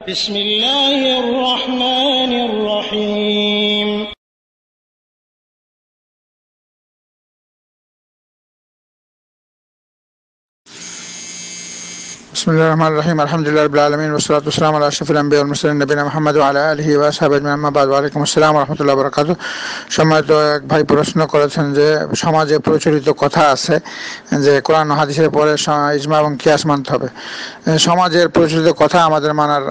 بسم الله الرحمن الرحيم بسم الله الرحمن الرحيم الحمد لله رب العالمين والصلاة والسلام على أشرف الأنبياء والمرسلين نبينا محمد وعلى آله وأصحابه أجمعين أما بعد ওয়ালাইকুম আসসালাম ওয়া রাহমাতুল্লাহি ওয়া বারাকাতুহু। সম্মানিত এক ভাই প্রশ্ন করেছেন যে সমাজে প্রচলিত কথা আছে যে কোরআন ও হাদিসের পরে ইজমা এবং কিয়াস মানতে হবে। সমাজের প্রচলিত কথা আমাদের মানার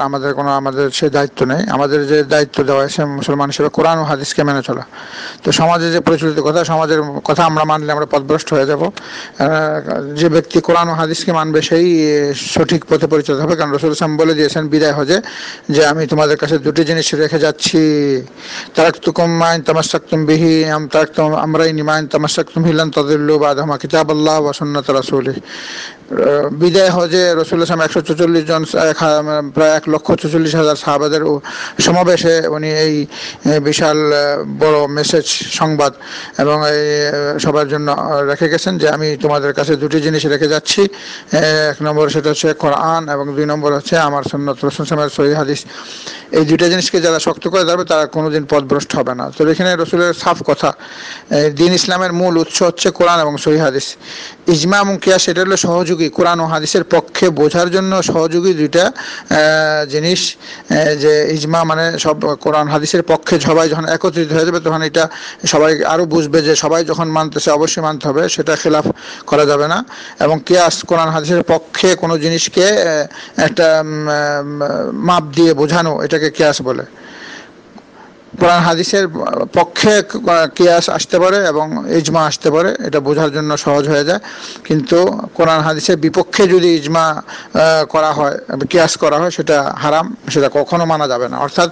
আমাদের সে দায়িত্ব নেই। আমাদের যে দায়িত্ব দেওয়া হয়েছে মুসলমান হিসেবে কোরআন ও হাদিসকে মেনে চলা। তো সমাজে যে প্রচলিত কথা, সমাজের কথা আমরা মানলে আমরা পথভ্রষ্ট হয়ে যাব। যে ব্যক্তি কোরআন ও হাদিসকে মানবে সেই সঠিক পথে পরিচালিত হবে। কারণ রাসূল সাল্লাল্লাহু আলাইহি ওয়াসাল্লাম বলে দিয়েছেন বিদায় হজে যে আমি তোমাদের কাছে দুটি জিনিস রেখে যাচ্ছি, তারাকতুকুম মা ইন তামাসসাকতুম বিহি তারাকতুম আমরাইনি মা ইন তামাসসাকতুম বিহি লান তাদিল্লু বা'দাহুমা কিতাবাল্লাহ ওয়া সুন্নাত রাসূলিহি। বিদায় হজে রাসূলুল্লাহ সাল্লাল্লাহু আলাইহি ওয়াসাল্লাম 144 জন প্রায় 1,46,000 সাহাবাদের সমাবেশে উনি এই বিশাল বড় মেসেজ সংবাদ এবং এই সবার জন্য রেখে গেছেন যে আমি তোমাদের কাছে দুটি জিনিস রেখে যাচ্ছি। এক নম্বর সেটা হচ্ছে কোরআন এবং দুই নম্বর হচ্ছে আমার সুন্নাত, রাসূল সাল্লাল্লাহু আলাইহি ওয়াসাল্লামের সহিহ হাদিস। এই দুইটা জিনিসকে যারা শক্ত করে ধরবে তারা কোনোদিন পথভ্রষ্ট হবে না। তো এখানে রাসূলের সাফ কথা, দ্বীন ইসলামের মূল উৎস হচ্ছে কোরআন এবং সহিহ হাদিস। ইজমা এবং কিয়াস এটা হলো সহযোগী, কোরআন ও হাদিসের পক্ষে বোঝার জন্য সহযোগী দুইটা জিনিস। যে ইজমা মানে সব কোরআন হাদিসের পক্ষে সবাই যখন একত্রিত হয়ে যাবে তখন এটা সবাই আরও বুঝবে যে সবাই যখন মানতেছে অবশ্যই মানতে হবে, সেটা খেলাফ করা যাবে না। এবং কিয়াস কোরআন হাদিসের পক্ষে কোনো জিনিসকে একটা মাপ দিয়ে বোঝানো, এটাকে কিয়াস বলে। কোরআন হাদিসের পক্ষে কিয়াস আসতে পারে এবং ইজমা আসতে পারে, এটা বোঝার জন্য সহজ হয়ে যায়। কিন্তু কোরআন হাদিসের বিপক্ষে যদি ইজমা করা হয়, কিয়াস করা হয়, সেটা হারাম, সেটা কখনো মানা যাবে না। অর্থাৎ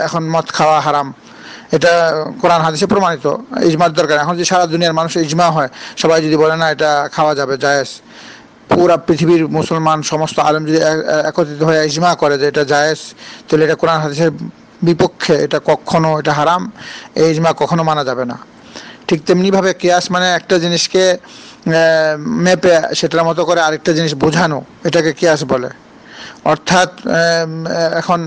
এখন মদ খাওয়া হারাম, এটা কোরআন হাদিসে প্রমাণিত, ইজমার দরকার। এখন যে সারা দুনিয়ার মানুষ ইজমা হয়, সবাই যদি বলে না এটা খাওয়া যাবে জায়েজ, পুরা পৃথিবীর মুসলমান সমস্ত আলেম যদি একত্রিত হয়ে ইজমা করে যে এটা জায়েজ, তাহলে এটা কোরআন হাদিসের বিপক্ষে, এটা কখনো, এটা হারাম, এই ইজমা কখনো মানা যাবে না। ঠিক তেমনিভাবে কিয়াস মানে একটা জিনিসকে মেপে সেটার মতো করে আরেকটা জিনিস বোঝানো, এটাকে কিয়াস বলে। অর্থাৎ এখন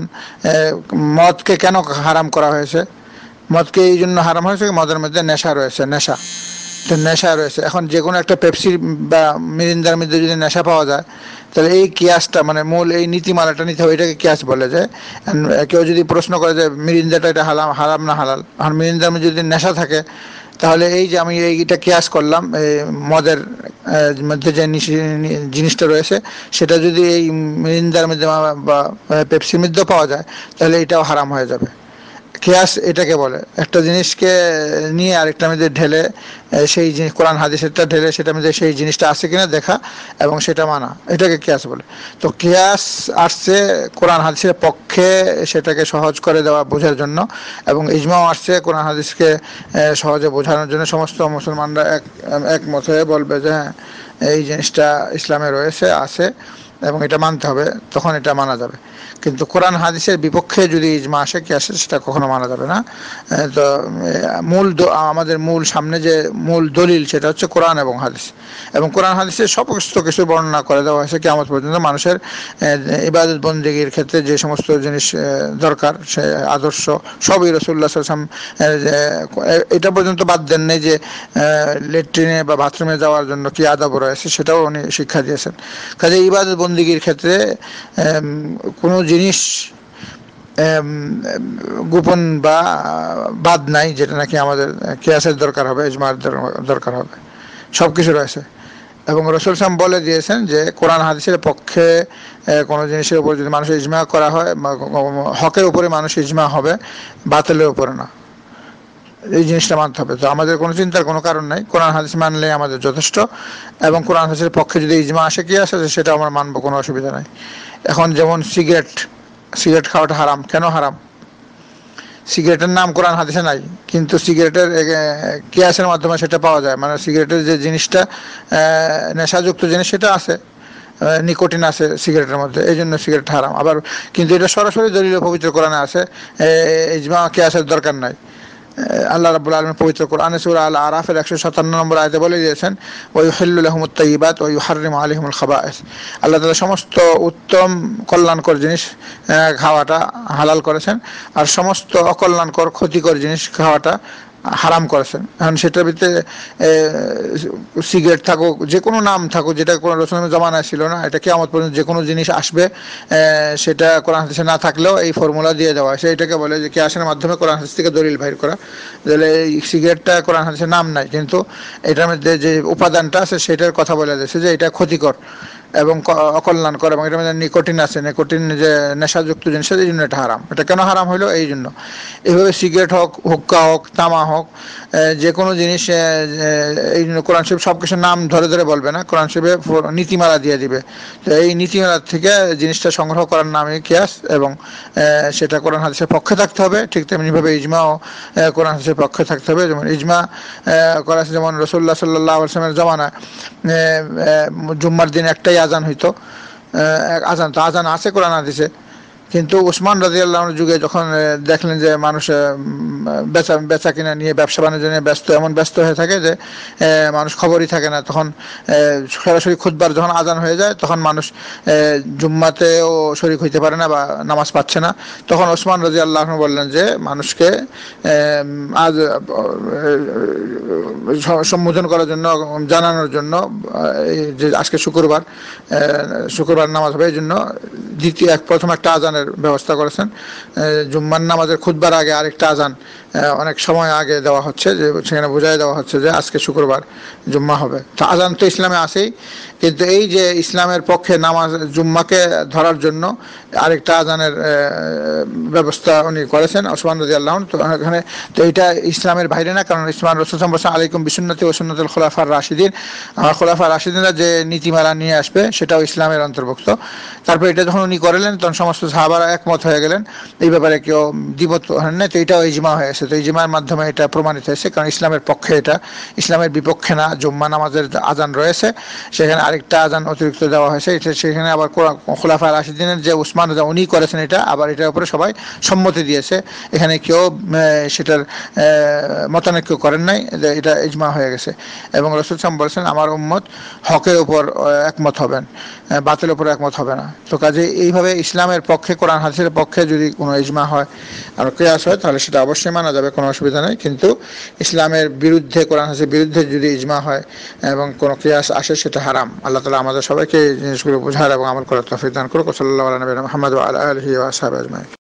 মদকে কেন হারাম করা হয়েছে? মদকে এই জন্য হারাম হয়েছে, মদের মধ্যে নেশা রয়েছে, নেশা রয়েছে। এখন যে কোনো একটা পেপসি বা মিরিন্দার মধ্যে যদি নেশা পাওয়া যায়, তাহলে এই কিয়াসটা মানে মূল এই নীতিমালাটা নিতে হবে, এটাকে কিয়াস বলে। যে কেউ যদি প্রশ্ন করে যে মিরিন্দাটা এটা হারাম না হালাল, আর মিরিন্দার মধ্যে যদি নেশা থাকে, তাহলে এই যে আমি এইটা কিয়াস করলাম, মদের মধ্যে যে জিনিসটা রয়েছে সেটা যদি এই মিরিন্দার মধ্যে বা পেপসির মধ্যেও পাওয়া যায়, তাহলে এটাও হারাম হয়ে যাবে। কিয়াস এটাকে বলে, একটা জিনিসকে নিয়ে আরেকটা মধ্যে ঢেলে, সেই জিনিস কোরআন হাদিসেরটা ঢেলে সেটার মধ্যে সেই জিনিসটা আছে কিনা দেখা এবং সেটা মানা, এটাকে কিয়াস বলে। তো কিয়াস আসছে কোরআন হাদিসের পক্ষে, সেটাকে সহজ করে দেওয়া বোঝার জন্য, এবং ইজমাও আসছে কোরআন হাদিসকে সহজে বোঝানোর জন্য। সমস্ত মুসলমানরা একমত হয়ে বলবে যে হ্যাঁ এই জিনিসটা ইসলামে রয়েছে, আছে এবং এটা মানতে হবে, তখন এটা মানা যাবে। কিন্তু কোরআন হাদিসের বিপক্ষে যদি ইজমা আসে, কি আসে, সেটা কখনো মানা যাবে না। তো আমাদের মূল সামনে যে মূল দলিল সেটা হচ্ছে কোরআন এবং হাদিস, এবং কোরআন হাদিসের সমস্ত কিছু বর্ণনা করে দেওয়া হয়েছে কিয়ামত পর্যন্ত। মানুষের ইবাদত বন্দেগীর ক্ষেত্রে যে সমস্ত জিনিস দরকার, সে আদর্শ সবই রাসূলুল্লাহ সাল্লাল্লাহু আলাইহি ওয়াসাল্লাম এটা পর্যন্ত বাদ দেন নেই যে ল্যাট্রিনে বা বাথরুমে যাওয়ার জন্য কি আদব রয়েছে, সেটাও উনি শিক্ষা দিয়েছেন। কাজে ইবাদত বন্দেগীর ক্ষেত্রে কোনো জিনিস গোপন বা বাদ নাই যেটা নাকি আমাদের কিয়াসের দরকার হবে, ইজমার দরকার হবে, সব কিছু রয়েছে। এবং রাসূল সাল্লাল্লাহু আলাইহি ওয়াসাল্লাম বলে দিয়েছেন যে কোরআন হাদিসের পক্ষে কোনো জিনিসের উপর যদি মানুষের ইজমা করা হয়, হকের উপরে মানুষ ইজমা হবে, বাতিলের উপরে না, এই জিনিসটা মানতে হবে। তো আমাদের কোনো চিন্তার কোনো কারণ নাই, কোরআন হাদিস মানলে আমাদের যথেষ্ট। এবং কোরআন হাদিসের পক্ষে যদি ইজমা আসে, কি আসে, সেটা আমরা মানবো, কোনো অসুবিধা নাই। এখন যেমন সিগারেট খাওয়াটা হারাম, কেন হারাম? সিগারেটের নাম কোরআন হাদিসে নাই, কিন্তু সিগারেটের কিয়াসের মাধ্যমে সেটা পাওয়া যায়। মানে সিগারেটের যে জিনিসটা নেশাযুক্ত জিনিস সেটা আছে, নিকোটিন আছে সিগারেটের মধ্যে, এই জন্য সিগারেট হারাম। আবার কিন্তু এটা সরাসরি দলিল পবিত্র কোরআনে আছে, ইজমা কিয়াসের দরকার নাই। আল্লাহ রাব্বুল আলামিন পবিত্র কোরআনে সূরা আল আরাফের 157 নম্বর আয়াতে বলে দিয়েছেন, ওয়া ইউহিল্লু লাহুমুত তাইয়্যিবাত ওয়া ইউহাররিমু আলাইহিমুল খাবায়েস। আল্লাহ তাআলা সমস্ত উত্তম কল্যাণকর জিনিস খাওয়াটা হালাল করেছেন, আর সমস্ত অকল্যাণকর ক্ষতিকর জিনিস খাওয়াটা হারাম করেছেন। এখন সেটার ভিতরে সিগারেট থাকুক, যে কোনো নাম থাকুক, যেটা কোনো রাসূলের জামানায় ছিল না, এটা কিয়ামত পর্যন্ত যে কোনো জিনিস আসবে সেটা কোরআন হাদিসে না থাকলেও এই ফর্মুলা দিয়ে দেওয়া হয়। এটাকে বলে যে কিয়াসের মাধ্যমে কোরআন হাদিস থেকে দলিল বাইর করা। তাহলে এই সিগারেটটা কোরআন হাদিসের নাম নাই, কিন্তু এটার মধ্যে যে উপাদানটা আছে সেটার কথা বলে দিয়েছে যে এটা ক্ষতিকর এবং অকল্যাণকর, এবং এটার মধ্যে নিকোটিন আছে, নিকোটিন যে নেশাযুক্ত জিনিস, এই জন্য এটা হারাম। এটা কেন হারাম হলো? এই জন্য। এইভাবে সিগারেট হোক, হুক্কা হোক, তামা হোক, যে কোনো জিনিস এই জন্য কোরআন শরীফ সব কিছুর নাম ধরে ধরে বলবে না, কোরআন শরীফে নীতিমালা দিয়ে দিবে। তো এই নীতিমালা থেকে জিনিসটা সংগ্রহ করার নামে কিয়াস, এবং সেটা কোরআন হাদিসের পক্ষে থাকতে হবে। ঠিক তেমনিভাবে ইজমাও কোরআন হাদিসের পক্ষে থাকতে হবে। যেমন ইজমা করা আছে, যেমন রাসূলুল্লাহ সাল্লাল্লাহু আলাইহি ওয়াসাল্লামের জামানায় জুম্মার দিন একটাই আজান হইতো। আজান আছে কোরআন হাদিসে, কিন্তু উসমান রাদিয়াল্লাহু আনহুর যুগে যখন দেখলেন যে মানুষ বেচা কিনা নিয়ে, ব্যবসা বাণিজ্য নিয়ে এমন ব্যস্ত হয়ে থাকে যে মানুষ খবরই থাকে না, তখন সরাসরি খুতবার যখন আজান হয়ে যায় তখন মানুষ জুম্মাতেও শরীক হইতে পারে না বা নামাজ পাচ্ছে না। তখন ওসমান রাদিয়াল্লাহু আনহু বললেন যে মানুষকে আজ সম্বোধন করার জন্য, জানানোর জন্য যে আজকে শুক্রবার নামাজ হবে, এই জন্য প্রথম একটা আজানের ব্যবস্থা করেছেন। জুম্মার নামাজের খুতবার আগে আরেকটা আজান অনেক সময় আগে দেওয়া হচ্ছে, যে সেখানে বোঝাই দেওয়া হচ্ছে যে আজকে শুক্রবার জুম্মা হবে। তো আজান তো ইসলামে আছেই, কিন্তু এই যে ইসলামের পক্ষে নামাজ জুম্মাকে ধরার জন্য আরেকটা আজানের ব্যবস্থা উনি করেছেন ওসমান রাদিয়াল্লাহু আনহু। তো এখানে তো এটা ইসলামের বাইরে না, কারণ ইসলাম রাসূল সাল্লাল্লাহু আলাইহি ওয়াসাল্লাম আলাইকুম বিসুন্নতি ওয়া সুন্নাতুল খুলাফার রাশিদিন, আমার খুলাফার রাশিদিনরা যে নীতিমালা নিয়ে আসবে সেটাও ইসলামের অন্তর্ভুক্ত। তারপর এটা যখন উনি করলেন তখন সমস্ত সাহাবারা একমত হয়ে গেলেন, এই ব্যাপারে কেউ দ্বিমত হন না। তো এটাও ইজমা হয়েছে। তো ইজমার মাধ্যমে এটা প্রমাণিত হয়েছে, কারণ ইসলামের পক্ষে, এটা ইসলামের বিপক্ষে না। জুম্মা নামাজের আজান রয়েছে, সেখানে আরেকটা আজান অতিরিক্ত দেওয়া হয়েছে, এটা সেখানে আবার খুলাফায়ে রাশিদিনের যে উসমান উনি করেছেন এটা, আবার এটার উপরে সবাই সম্মতি দিয়েছে, এখানে কেউ সেটার মতানৈক্য করেন নাই, এটা ইজমা হয়ে গেছে। এবং রাসূল সাল্লাল্লাহু আলাইহি ওয়াসাল্লাম বলেছেন আমার উম্মত হকের উপর একমত হবেন, বাতিলের উপর একমত হবে না। তো কাজে এইভাবে ইসলামের পক্ষে, কোরআন হাদিসের পক্ষে যদি কোনো ইজমা হয় আর কিয়াস হয়, তাহলে সেটা অবশ্যই মানা যাবে, কোনো অসুবিধা নেই। কিন্তু ইসলামের বিরুদ্ধে, কোরআন হাদিসের বিরুদ্ধে যদি ইজমা হয় এবং কোনো কিয়াস আসে, সেটা হারাম। আল্লাহ তাআলা আমাদের সবাইকে এই জিনিসগুলো বোঝার এবং আমল করার তৌফিক দান করুক। সাল্লাল্লাহু আলা নবিয়িনা মুহাম্মদ ওয়া আলা আলিহি ওয়া আসহাবিহি আজমাইন।